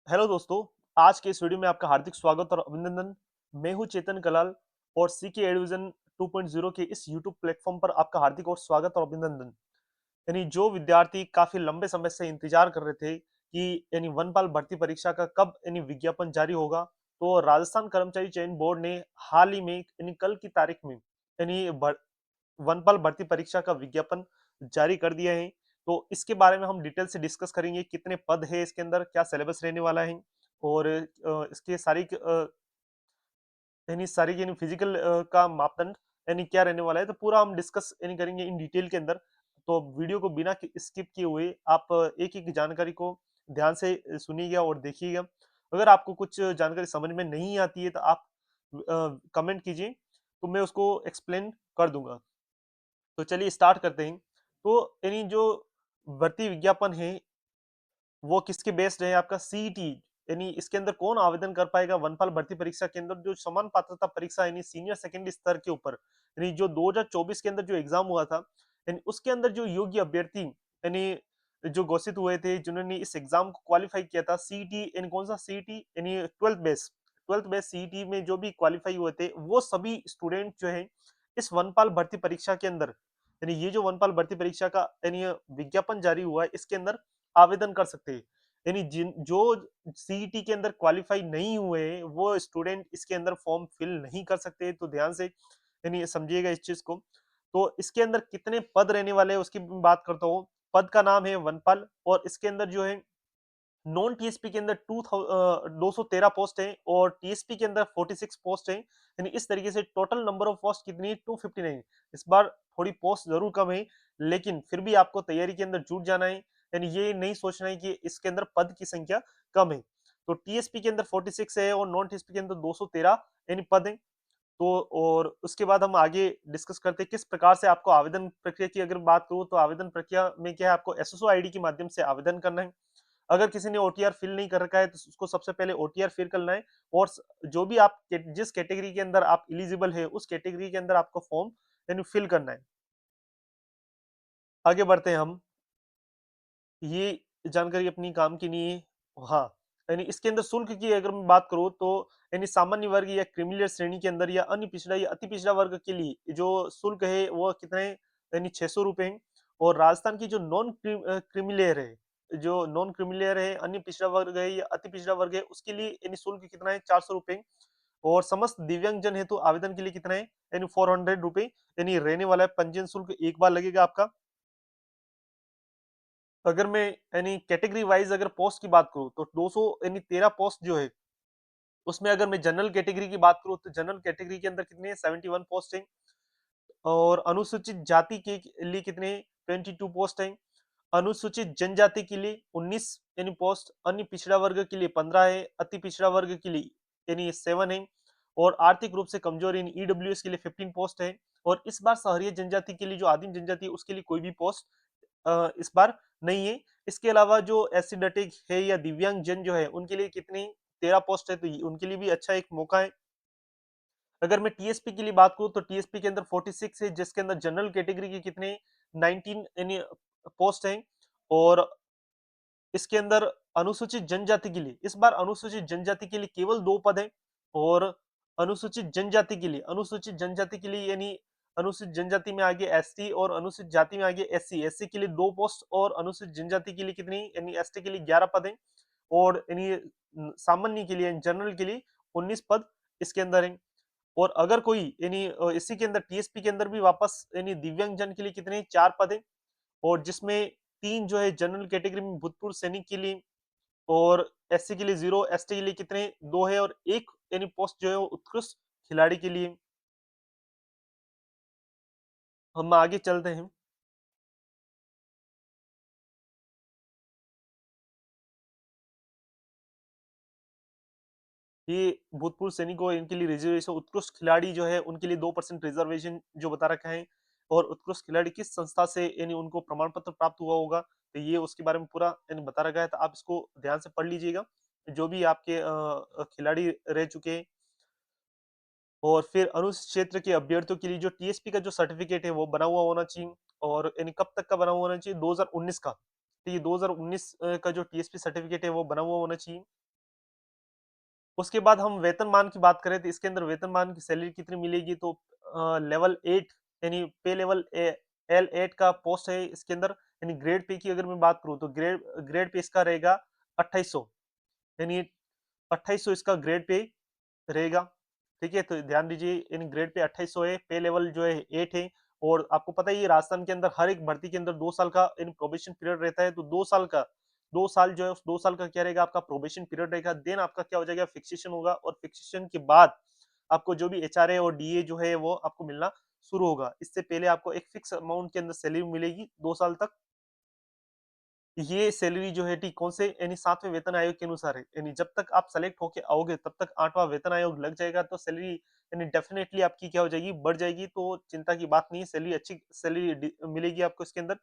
Hello दोस्तों, आज के इस वीडियो में आपका हार्दिक स्वागत और अभिनंदन। मैं हूं चेतन कलाल और सीके एडुविजन 2.0 के इस यूट्यूब प्लेटफॉर्म पर आपका हार्दिक और स्वागत और अभिनंदन। यानी जो विद्यार्थी काफी लंबे समय से इंतजार कर रहे थे कि यानी वनपाल भर्ती परीक्षा का कब यानी विज्ञापन जारी होगा, तो राजस्थान कर्मचारी चयन बोर्ड ने हाल ही में यानी कल की तारीख में यानी वनपाल भर्ती परीक्षा का विज्ञापन जारी कर दिया है। तो इसके बारे में हम डिटेल से डिस्कस करेंगे, कितने पद है इसके अंदर, क्या सिलेबस रहने वाला है और इसके सारी यानी फिजिकल का मापदंड यानी क्या रहने वाला है, तो पूरा हम डिस्कस यानी करेंगे इन डिटेल के अंदर। तो वीडियो को बिना स्किप किए हुए आप एक-एक जानकारी को ध्यान से सुनिएगा और देखिएगा। अगर आपको कुछ जानकारी समझ में नहीं आती है तो आप कमेंट कीजिए, तो मैं उसको एक्सप्लेन कर दूँगा। तो चलिए स्टार्ट करते हैं। तो यानी जो भर्ती विज्ञापन है, वो किसके बेस्ड है? आपका सीईटी, यानी इसके अंदर कौन आवेदन कर पाएगा वनपाल भर्ती परीक्षा के अंदर, जो समान पात्रता परीक्षा यानी सीनियर सेकेंडरी स्तर के ऊपर, यानी जो 2024 के अंदर जो एग्जाम हुआ था, यानी उसके अंदर जो योग्य अभ्यर्थी यानी जो घोषित हुए थे, जिन्होंने इस एग्जाम को क्वालिफाई किया था, सीईटी यानी कौन सा सीईटी, यानी ट्वेल्थ बेस सीईटी में जो भी क्वालिफाई हुए थे, वो सभी स्टूडेंट जो है इस वनपाल भर्ती परीक्षा के अंदर, यानी ये जो वनपाल भर्ती परीक्षा का यानी विज्ञापन जारी हुआ है, इसके अंदर आवेदन कर सकते हैं। यानी जिन जो सीईटी के अंदर क्वालिफाई नहीं हुए हैं, वो स्टूडेंट इसके अंदर फॉर्म फिल नहीं कर सकते। तो ध्यान से यानी समझिएगा इस चीज को। तो इसके अंदर कितने पद रहने वाले हैं उसकी मैं बात करता हूँ। पद का नाम है वनपाल, और इसके अंदर जो है नॉन टीएसपी के अंदर 213 पोस्ट है और टीएसपी के अंदर 46 पोस्ट है। यानी इस तरीके से टोटल नंबर ऑफ पोस्ट कितनी है? 259। इस बार थोड़ी पोस्ट जरूर कम है, लेकिन फिर भी आपको तैयारी के अंदर जुट जाना है। यानी ये नहीं सोचना है कि इसके अंदर पद की संख्या कम है। तो टीएसपी के अंदर 46 है और नॉन टीएसपी के अंदर 213 यानी पद है। तो और उसके बाद हम आगे डिस्कस करते हैं किस प्रकार से आपको आवेदन प्रक्रिया की अगर बात करूं, तो आवेदन प्रक्रिया में क्या है, आपको एसएसओ आईडी के माध्यम से आवेदन करना है। अगर किसी ने ओटीआर फिल नहीं कर रखा है, तो उसको सबसे पहले ओटीआर फिल करना है, और जो भी आप जिस कैटेगरी के अंदर आप एलिजिबल है, उस कैटेगरी के अंदर आपको फॉर्म यानी फिल करना है। आगे बढ़ते हैं हम। ये जानकारी अपनी काम की नहीं है। हाँ, यानी इसके अंदर शुल्क की अगर मैं बात करूँ, तो यानी सामान्य वर्ग या क्रीमिलियर श्रेणी के अंदर या अन्य पिछड़ा या अति पिछड़ा वर्ग के लिए जो शुल्क है वो कितने यानी 600 रुपए है। और राजस्थान की जो क्रीमिलियर है, जो नॉन क्रीमिलियर है, अन्य पिछड़ा वर्ग है या अति पिछड़ा वर्ग है, उसके लिए यानी शुल्क कितना है? 400 रुपए। और समस्त दिव्यांगजन हेतु आवेदन के लिए कितना है? यानी 400 रुपए यानी रहने वाला है। पंजीयन शुल्क एक बार लगेगा आपका। अगर मैं यानी कैटेगरी वाइज अगर पोस्ट की बात करूं, तो 200 यानी 13 पोस्ट जो है, उसमें अगर मैं जनरल कैटेगरी की बात करूं, तो जनरल कैटेगरी के अंदर कितने हैं? 71 पोस्ट हैं। और अनुसूचित जाति के लिए कितने हैं? 22 पोस्ट हैं। अनुसूचित जनजाति के लिए 19 यानी पोस्ट, अन्य पिछड़ा वर्ग के लिए 15 है, अति पिछड़ा वर्ग के लिए यानी 7 है, और आर्थिक रूप से कमजोर यानी ईडब्ल्यूएस के लिए 15 पोस्ट है। और इस बार शहरी जनजाति के लिए, जो आदिम जनजाति है, उसके लिए कोई भी पोस्ट इस बार नहीं है। इसके अलावा जो एसिडेटिक है या दिव्यांग जन जो है, उनके लिए कितनी 13 पोस्ट है, तो उनके लिए भी अच्छा एक मौका है। अगर मैं टीएसपी की लिए बात करूं, तो टीएसपी के अंदर 46 है, जिसके अंदर जनरल कैटेगरी के कितने 19 यानी पोस्ट हैं। और इसके अंदर अनुसूचित जनजाति के लिए, इस बार अनुसूचित जनजाति के लिए केवल 2 पद हैं। और अनुसूचित जनजाति के लिए यानी अनुसूचित जनजाति में आगे एसटी और अनुसूचित जाति में आगे एससी, एससी के लिए 2 पोस्ट और अनुसूचित जनजाति के लिए कितनी यानी एसटी के लिए 11 पद हैं। और यानी सामान्य के लिए जनरल के लिए 19 पद इसके अंदर हैं। और अगर कोई यानी इसी के अंदर टीएसपी के अंदर भी वापस यानी दिव्यांग जन के लिए कितने 4 पद हैं। और जिसमें 3 जो है जनरल कैटेगरी में भूतपूर्व सैनिक के लिए, और एससी के लिए 0, एसटी के लिए कितने 2 है, और 1 यानी पोस्ट जो है वो उत्कृष्ट खिलाड़ी के लिए। हम आगे चलते हैं। ये भूतपूर्व सैनिकों, इनके लिए रिजर्वेशन, उत्कृष्ट खिलाड़ी जो है उनके लिए 2% रिजर्वेशन जो बता रखा है। और उत्कृष्ट खिलाड़ी किस संस्था से यानी उनको प्रमाण पत्र प्राप्त हुआ होगा, तो ये उसके बारे में पूरा यानी बता रखा है, तो आप इसको ध्यान से पढ़ लीजिएगा, जो भी आपके खिलाड़ी रह चुके हैं। और फिर अनुसूचित क्षेत्र के अभ्यर्थियों के लिए जो टीएसपी का जो सर्टिफिकेट है वो बना हुआ होना चाहिए। और यानी कब तक का बना हुआ होना चाहिए? 2019 का। तो ये 2019 का जो टीएसपी सर्टिफिकेट है वो बना हुआ होना चाहिए। उसके बाद हम वेतनमान की बात करें तो इसके अंदर वेतनमान की सैलरी कितनी मिलेगी, तो लेवल 8 यानी पे लेवल L8 का पोस्ट है इसके अंदर, यानी ग्रेड पे की अगर मैं बात करूँ तो ग्रेड ग्रेड पे इसका रहेगा 2800, यानी 2800 इसका ग्रेड पे रहेगा। ठीक है, तो ध्यान दीजिए इन ग्रेड पे 2800 है, पे लेवल जो है 8 है। और आपको पता ही है राजस्थान के अंदर हर एक भर्ती के अंदर 2 साल का इन प्रोबेशन पीरियड रहता है, तो 2 साल का 2 साल जो है उस 2 साल का क्या रहेगा आपका प्रोबेशन पीरियड रहेगा, देन आपका क्या हो जाएगा फिक्सेशन होगा, और फिक्सेशन के बाद आपको जो भी एचआरए और डीए जो है वो आपको मिलना शुरू होगा। इससे पहले आपको एक फिक्स अमाउंट के अंदर सैलरी मिलेगी 2 साल तक। ये सैलरी जो है ठीक कौन से यानी 7वें वेतन आयोग के अनुसार है, यानी जब तक आप सेलेक्ट होके आओगे तब तक 8वां वेतन आयोग लग जाएगा, तो सैलरी यानी डेफिनेटली आपकी क्या हो जाएगी, बढ़ जाएगी, तो चिंता की बात नहीं है, सैलरी अच्छी सैलरी मिलेगी आपको इसके अंदर।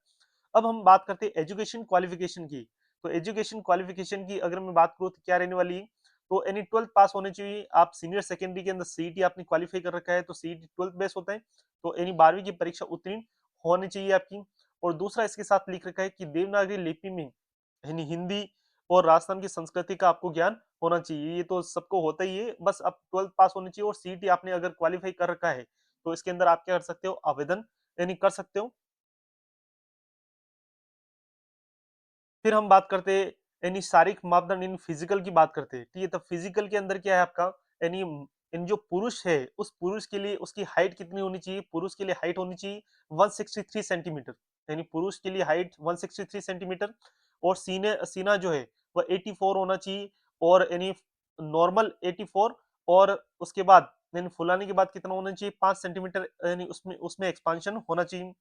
अब हम बात करते हैं एजुकेशन क्वालिफिकेशन की। तो एजुकेशन क्वालिफिकेशन की अगर मैं बात करूँ तो क्या रहने वाली है, तो यानी 12th पास होने चाहिए। आप सीनियर सेकेंडरी के अंदर सीईटी आपने क्वालिफाई कर रखा है, तो सीईटी 12th बेस होता है, तो यानी 12वीं की परीक्षा उत्तीर्ण होनी चाहिए आपकी। और दूसरा इसके साथ लिख रखा है कि देवनागरी लिपि में यानी हिंदी और राजस्थान की संस्कृति का आपको ज्ञान होना चाहिए। ये तो सबको होता ही है, बस आप 12th पास होनी चाहिए, और सीईटी आपने अगर क्वालिफाई कर रखा है तो इसके अंदर आप क्या कर सकते हो, आवेदन यानी कर सकते हो। फिर हम बात करते हैं यानी शारीरिक मापदंड इन फिजिकल की बात करते हैं, ठीक है, तो फिजिकल के अंदर क्या है आपका, यानी इन जो पुरुष है उस पुरुष के लिए उसकी हाइट कितनी होनी चाहिए, पुरुष के लिए हाइट होनी चाहिए 163 सेंटीमीटर, यानी पुरुष के लिए हाइट 163 सेंटीमीटर। और सीने सीना जो है वह 84 होना चाहिए, और यानी नॉर्मल 84, और उसके बाद यानी फुलाने के बाद कितना होना चाहिए 5 सेंटीमीटर, यानी उसमें उसमें एक्सपांशन होना चाहिए।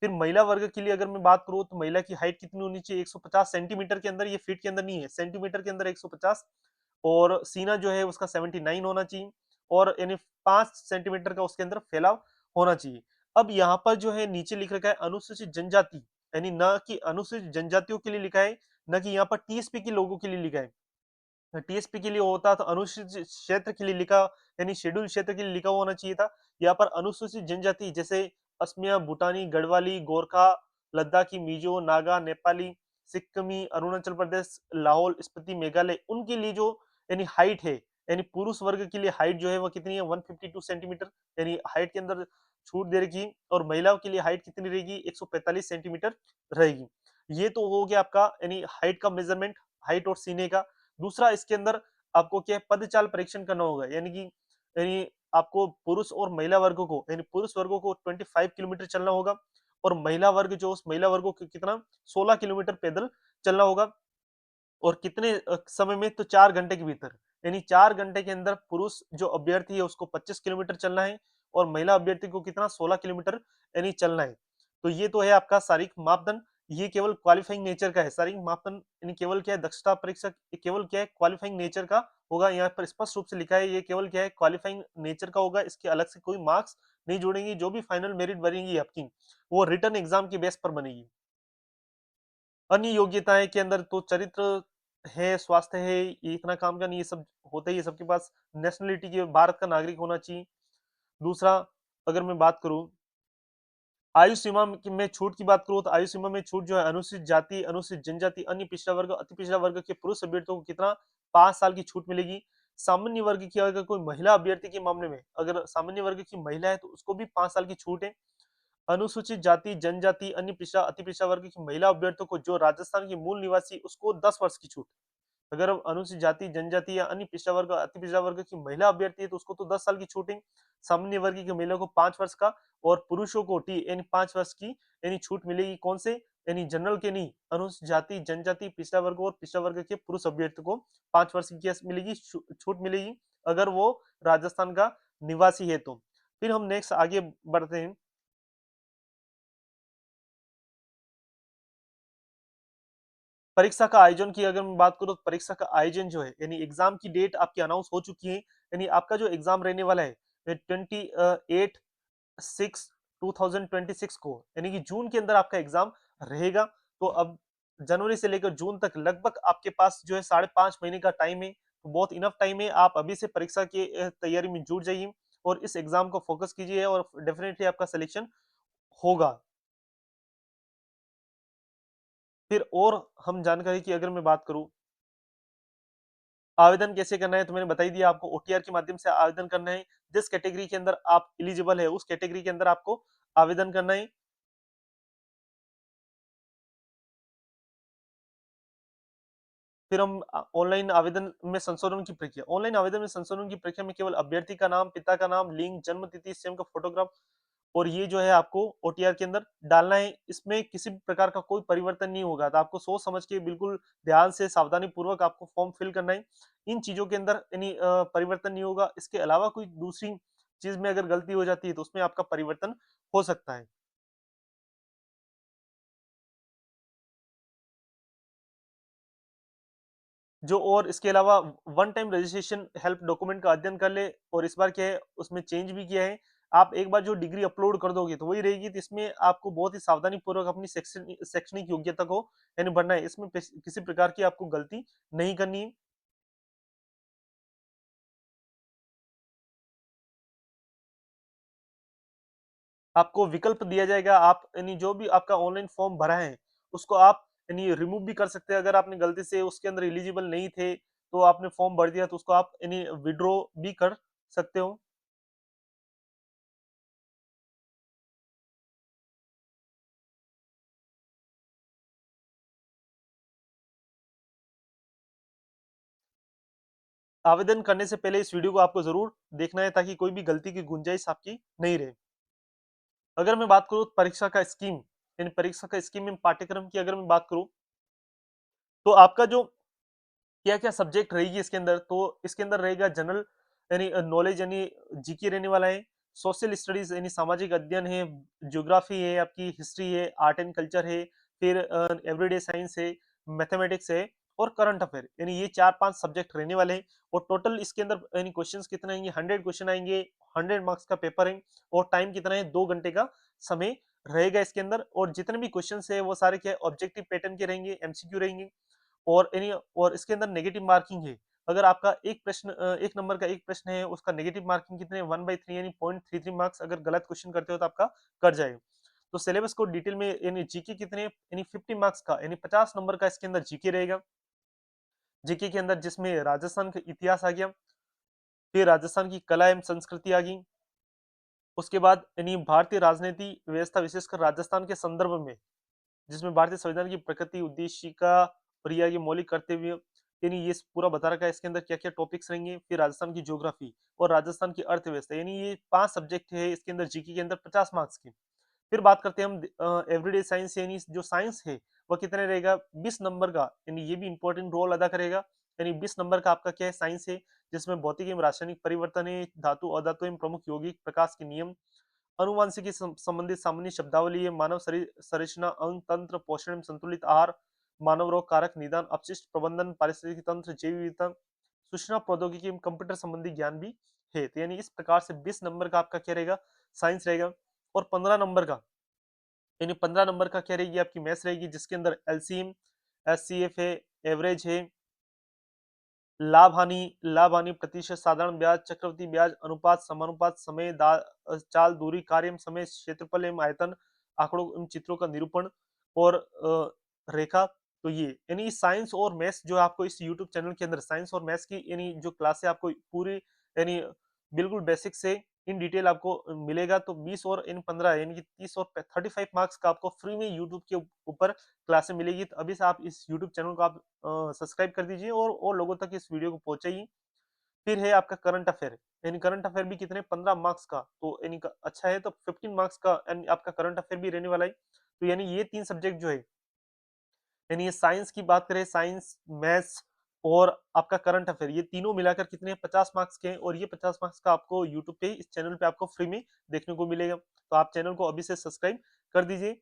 फिर महिला वर्ग के लिए अगर मैं बात करूँ तो महिला की हाइट कितनी होनी चाहिए 150 सेंटीमीटर के अंदर, ये फीट के अंदर नहीं है, सेंटीमीटर के अंदर 150, और सीना जो है उसका 79 होना चाहिए, और यानी 5 सेंटीमीटर का उसके अंदर फैलाव होना चाहिए। अब यहाँ पर जो है नीचे लिख रखा है अनुसूचित जनजाति, यानी ना कि अनुसूचित जनजातियों के लिए लिखा है, ना कि यहाँ पर टीएसपी के लोगों के लिए लिखा है। टीएसपी के लिए होता तो अनुसूचित क्षेत्र के लिए लिखा, यानी शेड्यूल क्षेत्र के लिए लिखा हुआ होना चाहिए था। यहाँ पर अनुसूचित जनजाति जैसे असमिया, भूटानी, गढ़वाली, गोरखा, लद्दाखी, मिजो, नागा, नेपाली, सिक्किमी, अरुणाचल प्रदेश, लाहौल, स्पीति, मेघालय, उनके लिए जो यानी हाइट है, यानी पुरुष वर्ग के लिए हाइट जो है वो कितनी है 152 सेंटीमीटर, यानी हाइट के अंदर छूट दे रखी, और महिलाओं के लिए हाइट कितनी रहेगी 145 सेंटीमीटर रहेगी। ये तो हो गया आपका यानी हाइट का मेजरमेंट, हाइट और सीने का। दूसरा इसके अंदर आपको क्या है पदचाल परीक्षण करना होगा, यानी आपको पुरुष और महिला वर्गों को, यानी पुरुष वर्गों को 25 किलोमीटर चलना होगा, और महिला वर्ग जो उस महिला वर्गों को कितना 16 किलोमीटर पैदल चलना होगा, और कितने समय में, तो 4 घंटे के भीतर, यानी 4 घंटे के अंदर पुरुष जो अभ्यर्थी है उसको 25 किलोमीटर चलना है, और महिला अभ्यर्थी को कितना 16 किलोमीटर यानी चलना है। तो ये तो है आपका शारीरिक मापदंड, ये केवल क्वालिफाइंग नेचर का है। शारीरिक मापदंड यानी केवल क्या है दक्षता परीक्षा, केवल क्या है क्वालिफाइंग नेचर का होगा, यहाँ पर स्पष्ट रूप से लिखा है, ये केवल क्या है क्वालिफाइंग नेचर का होगा, इसके अलग से कोई मार्क्स नहीं जोड़ेंगे, जो भी फाइनल मेरिट बनेगी आपकी वो रिटर्न एग्जाम के बेस पर बनेगी। अन्य योग्यताएं के अंदर तो चरित्र है, स्वास्थ्य है, ये इतना काम का नहीं, ये सब होता ही है सबके पास। नेशनलिटी के भारत का नागरिक होना चाहिए। दूसरा अगर मैं बात करूं आयु सीमा में छूट की बात करूं तो आयु सीमा में छूट जो है अनुसूचित जाति, अनुसूचित जनजाति, अन्य पिछड़ा वर्ग, अति पिछड़ा वर्ग के पुरुष अभ्यर्थियों को कितना 5 साल की छूट मिलेगी। सामान्य वर्ग की अगर कोई महिला अभ्यर्थी के मामले में अगर सामान्य वर्ग की महिला है तो उसको भी 5 साल की छूट है। अनुसूचित जाति, जनजाति, अन्य पिछड़ा, अति पिछड़ा वर्ग की महिला अभ्यर्थियों को जो राजस्थान की मूल निवासी उसको 10 वर्ष की छूट। अगर अनुसूचित जाति, जनजाति या अन्य पिछड़ा वर्ग, अति पिछड़ा वर्ग की महिला अभ्यर्थी है तो उसको तो 10 साल की छूट है। सामान्य वर्ग की महिला को 5 वर्ष का, और पुरुषों को टी यानी 5 वर्ष की यानी छूट मिलेगी। कौन से यानी जनरल के नहीं, अनुसूचित जाति, जनजाति, पिछड़ा वर्ग और पिछड़ा वर्ग के पुरुष अभ्यर्थी को 5 वर्ष की क्या मिलेगी छूट मिलेगी, अगर वो राजस्थान का निवासी है तो। फिर हम नेक्स्ट आगे बढ़ते हैं। परीक्षा का आयोजन की अगर मैं बात करूँ तो परीक्षा का आयोजन जो है यानी एग्जाम की डेट आपकी अनाउंस हो चुकी है, यानी आपका जो एग्जाम रहने वाला है 28/6/2026 को, यानी कि जून के अंदर आपका एग्जाम रहेगा। तो अब जनवरी से लेकर जून तक लगभग आपके पास जो है 5.5 महीने का टाइम है, तो बहुत इनफ टाइम है, आप अभी से परीक्षा की तैयारी में जुट जाइए, और इस एग्जाम को फोकस कीजिए, और डेफिनेटली आपका सिलेक्शन होगा। फिर और हम जानकारी की अगर मैं बात करूं आवेदन कैसे करना है तो मैंने बता ही दिया आपको, ओटीआर के माध्यम से आवेदन करना है। जिस कैटेगरी के अंदर आप एलिजिबल है उस कैटेगरी के अंदर आपको आवेदन करना है। फिर हम ऑनलाइन आवेदन में संशोधन की प्रक्रिया, ऑनलाइन आवेदन में संशोधन की प्रक्रिया में केवल अभ्यर्थी का नाम, पिता का नाम, लिंग, जन्म तिथि, स्वयं का फोटोग्राफ और ये जो है आपको ओटीआर के अंदर डालना है। इसमें किसी भी प्रकार का कोई परिवर्तन नहीं होगा, तो आपको सोच समझ के बिल्कुल ध्यान से सावधानी पूर्वक आपको फॉर्म फिल करना है। इन चीजों के अंदर यानी परिवर्तन नहीं होगा। इसके अलावा कोई दूसरी चीज में अगर गलती हो जाती है तो उसमें आपका परिवर्तन हो सकता है। जो और इसके अलावा one time registration help document का अध्ययन कर ले, और इस बार क्या है उसमें चेंज भी किया है। आप एक बार जो डिग्री अपलोड कर दोगे तो वही रहेगी, तो इसमें आपको बहुत ही सावधानी पूर्वक अपनी शैक्षणिक योग्यता को यानी भरना है। इसमें किसी प्रकार की आपको गलती नहीं करनी है। आपको विकल्प दिया जाएगा, आप यानी जो भी आपका ऑनलाइन फॉर्म भरा है उसको आप यानी रिमूव भी कर सकते हैं। अगर आपने गलती से उसके अंदर एलिजिबल नहीं थे तो आपने फॉर्म भर दिया तो उसको आप यानी विड्रॉ भी कर सकते हो। आवेदन करने से पहले इस वीडियो को आपको ज़रूर देखना है ताकि कोई भी गलती की गुंजाइश आपकी नहीं रहे। अगर मैं बात करूँ परीक्षा का स्कीम, यानी परीक्षा का स्कीम में पाठ्यक्रम की अगर मैं बात करूँ, तो आपका जो क्या-क्या सब्जेक्ट रहेगी इसके अंदर, तो इसके अंदर रहेगा जनरल यानी नॉलेज यानी जीके रहने वाला है, सोशल स्टडीज़ यानी सामाजिक अध्ययन है, ज्योग्राफी है, आपकी हिस्ट्री है, आर्ट एंड कल्चर है, फिर एवरीडे साइंस है, मैथमेटिक्स है और करंट अफेयर, यानी ये 4-5 सब्जेक्ट रहने वाले हैं। और टोटल इसके अंदर यानी क्वेश्चंस कितने आएँगे, 100 क्वेश्चन आएँगे, 100 मार्क्स का पेपर है और टाइम कितना है, 2 घंटे का समय रहेगा इसके अंदर। और जितने भी क्वेश्चंस है वो सारे क्या है ऑब्जेक्टिव पैटर्न के रहेंगे, एमसीक्यू रहेंगे। और यानी और इसके अंदर नेगेटिव मार्किंग है। अगर आपका एक प्रश्न 1 नंबर का एक प्रश्न है, उसका नेगेटिव मार्किंग कितने 1/3 यानी 0.33 मार्क्स अगर गलत क्वेश्चन करते हो तो आपका कट जाएगा। तो सिलेबस को डिटेल में यानी जीके कितने यानी 50 मार्क्स का यानी 50 नंबर का इसके अंदर जीके रहेगा। जीके के अंदर जिसमें राजस्थान का इतिहास आ गया, फिर राजस्थान की कला एवं संस्कृति आ गई। उसके बाद यानी भारतीय राजनीति व्यवस्था विशेषकर राजस्थान के संदर्भ में, जिसमें भारतीय संविधान की प्रकृति, उद्देशिका और ये मौलिक कर्तव्य, यानी ये पूरा बता रखा है इसके अंदर क्या-क्या टॉपिक्स रहेंगे। फिर राजस्थान की ज्योग्राफी और राजस्थान की अर्थव्यवस्था, यानी ये 5 सब्जेक्ट है इसके अंदर जीके के अंदर 50 मार्क्स के। फिर बात करते हैं हम एवरीडे साइंस, यानी जो साइंस है वह कितने रहेगा 20 नंबर का, यानी ये भी इंपॉर्टेंट रोल अदा करेगा। यानी 20 नंबर का आपका क्या है साइंस है, जिसमें भौतिक एवं रासायनिक परिवर्तन है, धातु अधातु एवं प्रमुख यौगिक प्रकाश के नियम, अनुवांशिकी संबंधित सामान्य शब्दावली है, मानव शरीर संरचना, अंग तंत्र, पोषण एवं संतुलित आहार, मानव रोग कारक निदान, अपशिष्ट प्रबंधन, पारिस्थितिकी तंत्र, जैव विविधता, सूचना प्रौद्योगिकी एवं कंप्यूटर संबंधी ज्ञान भी है। तो यानी इस प्रकार से 20 नंबर का आपका क्या रहेगा साइंस रहेगा। और 15 नंबर का, यानी 15 नंबर का क्या रहेगी आपकी मैथ्स रहेगी, जिसके अंदर एलसीएम, एचसीएफ है, एवरेज है, लाभ हानि प्रतिशत, साधारण ब्याज, चक्रवृद्धि ब्याज, अनुपात, समानुपात, समय, चाल, दूरी, कार्य एवं समय, क्षेत्रफल एवं आयतन, आंकड़ों एवं चित्रों का निरूपण और रेखा। तो ये यानी साइंस और मैथ्स जो आपको इस यूट्यूब चैनल के अंदर साइंस और मैथ्स की यानी जो क्लास है आपको पूरी यानी बिल्कुल बेसिक से इन डिटेल आपको मिलेगा। तो 20 और इन 15 यानी कि 30 और 35 मार्क्स का आपको फ्री में यूट्यूब के ऊपर क्लासें मिलेगी। तो अभी से आप इस यूट्यूब चैनल को आप सब्सक्राइब कर दीजिए और लोगों तक इस वीडियो को पहुंचाइए। फिर है आपका करंट अफेयर, यानी करंट अफेयर भी कितने 15 मार्क्स का, तो यानी अच्छा है तो 15 मार्क्स का यानी आपका करंट अफेयर भी रहने वाला है। तो यानी ये 3 सब्जेक्ट जो है, यानी ये साइंस की बात करें, साइंस, मैथ्स और आपका करंट अफेयर, ये तीनों मिलाकर कितने 50 मार्क्स के हैं। और ये 50 मार्क्स का आपको यूट्यूब पे इस चैनल पे आपको फ्री में देखने को मिलेगा। तो आप चैनल को अभी से सब्सक्राइब कर दीजिए।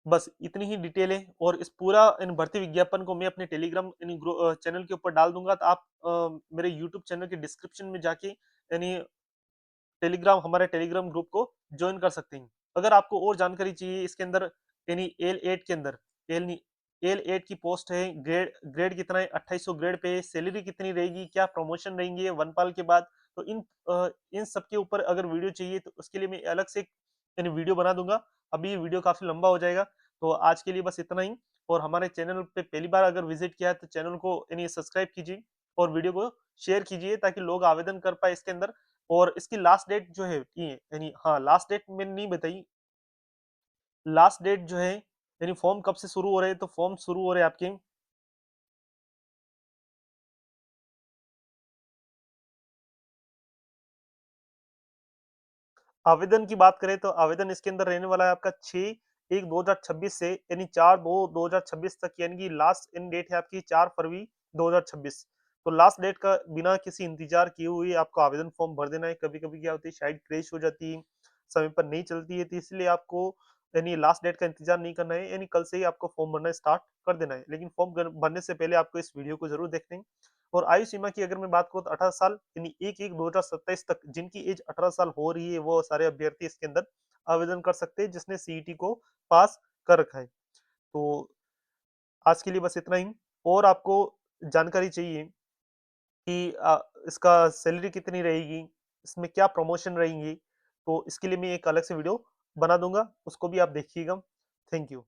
बस इतनी ही डिटेल है और इस पूरा इन भर्ती विज्ञापन को मैं अपने टेलीग्राम चैनल के ऊपर डाल दूंगा। तो आप मेरे यूट्यूब चैनल के डिस्क्रिप्शन में जाके यानी टेलीग्राम हमारे टेलीग्राम ग्रुप को ज्वाइन कर सकते हैं। अगर आपको और जानकारी चाहिए इसके अंदर, यानी एल एट के अंदर, एल एल एट की पोस्ट है, ग्रेड ग्रेड कितना है 2800 ग्रेड पे, सैलरी कितनी रहेगी, क्या प्रमोशन रहेंगे वनपाल के बाद, तो इन सब के ऊपर अगर वीडियो चाहिए तो उसके लिए मैं अलग से यानी वीडियो बना दूंगा। अभी ये वीडियो काफी लंबा हो जाएगा, तो आज के लिए बस इतना ही। और हमारे चैनल पे पहली बार अगर विज़िट किया है तो चैनल को यानी सब्सक्राइब कीजिए और वीडियो को शेयर कीजिए ताकि लोग आवेदन कर पाएँ इसके अंदर। और इसकी लास्ट डेट जो है ये यानी हाँ, लास्ट डेट मैंने नहीं बताई। लास्ट डेट जो है यानी फॉर्म कब से शुरू हो रहे हैं, तो फॉर्म शुरू हो रहे हैं आपके आवेदन की बात करें तो आवेदन इसके अंदर रहने वाला है आपका 6/1/2026 से यानी 4/2/2026 तक, यानी कि लास्ट इन डेट है आपकी 4 फरवरी 2026। तो लास्ट डेट का बिना किसी इंतजार किए हुए आपको आवेदन फॉर्म भर देना है। कभी-कभी क्या होती है, शायद क्रैश हो जाती है, समय पर नहीं चलती है, तो इसलिए आपको यानी लास्ट डेट का इंतजार नहीं करना है, यानी कल से ही आपको फॉर्म भरना स्टार्ट कर देना है। लेकिन फॉर्म भरने से पहले आपको इस वीडियो को जरूर देखना है। और आयु सीमा की अगर मैं बात करूँ तो 18 साल यानी 1/1/2027 तक जिनकी एज 18 साल हो रही है, वो सारे अभ्यर्थी इसके अंदर आवेदन कर सकते हैं जिसने सीईटी को पास कर रखा है। तो आज के लिए बस इतना ही। और आपको जानकारी चाहिए कि इसका सैलरी कितनी रहेगी, इसमें क्या प्रमोशन रहेंगी, तो इसके लिए मैं एक अलग से वीडियो बना दूँगा, उसको भी आप देखिएगा। Thank you.